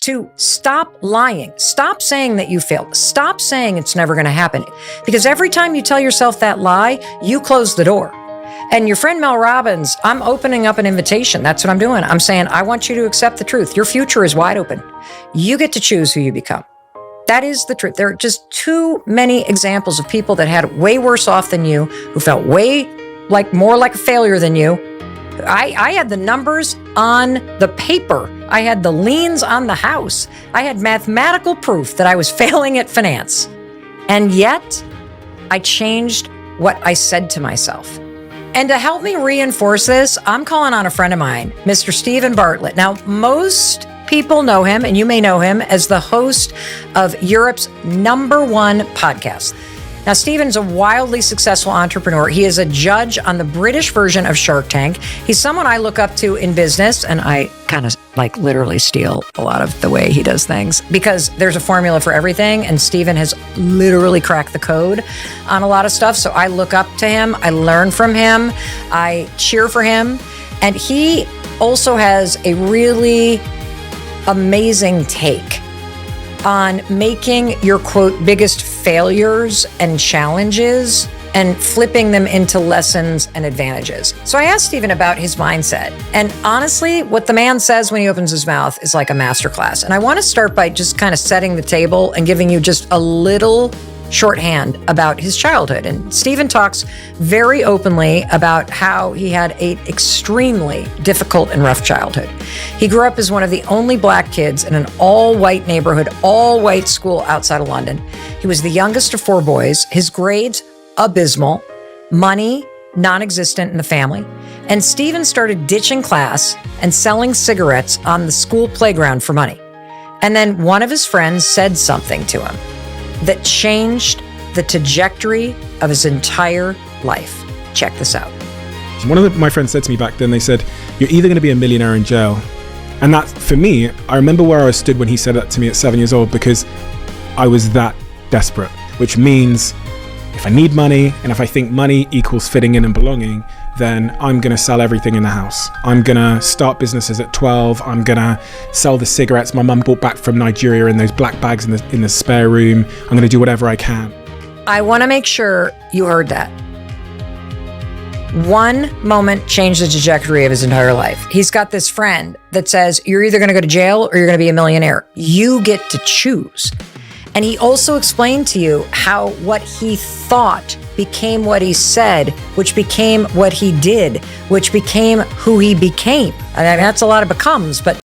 to stop lying. Stop saying that you failed. Stop saying it's never going to happen. Because every time you tell yourself that lie, you close the door. And your friend Mel Robbins, I'm opening up an invitation. That's what I'm doing. I'm saying, I want you to accept the truth. Your future is wide open. You get to choose who you become. That is the truth. There are just too many examples of people that had way worse off than you, who felt way more like a failure than you. I had the numbers on the paper. I had the liens on the house. I had mathematical proof that I was failing at finance. And yet, I changed what I said to myself. And to help me reinforce this, I'm calling on a friend of mine, Mr. Stephen Bartlett. Now, most people know him, and you may know him as the host of Europe's #1 podcast. Now, Stephen's a wildly successful entrepreneur. He is a judge on the British version of Shark Tank. He's someone I look up to in business, and I kind of literally steal a lot of the way he does things because there's a formula for everything, and Stephen has literally cracked the code on a lot of stuff. So I look up to him. I learn from him. I cheer for him. And he also has a really amazing take on making your, quote, biggest failures and challenges and flipping them into lessons and advantages. So I asked Stephen about his mindset. And honestly, what the man says when he opens his mouth is like a masterclass. And I want to start by just kind of setting the table and giving you just a little shorthand about his childhood. And Stephen talks very openly about how he had an extremely difficult and rough childhood. He grew up as one of the only Black kids in an all-white neighborhood, all-white school outside of London. He was the youngest of 4 boys. His grades, abysmal. Money, non-existent in the family. And Stephen started ditching class and selling cigarettes on the school playground for money. And then one of his friends said something to him that changed the trajectory of his entire life. Check this out. One of my friends said to me back then, they said, you're either going to be a millionaire in jail. And that, for me, I remember where I stood when he said that to me at 7 years old, because I was that desperate, which means if I need money and if I think money equals fitting in and belonging, then I'm going to sell everything in the house. I'm going to start businesses at 12. I'm going to sell the cigarettes my mum bought back from Nigeria in those black bags in the spare room. I'm going to do whatever I can. I want to make sure you heard that. One moment changed the trajectory of his entire life. He's got this friend that says, you're either going to go to jail or you're going to be a millionaire. You get to choose. And he also explained to you how what he thought became what he said, which became what he did, which became who he became. I mean, that's a lot of becomes, but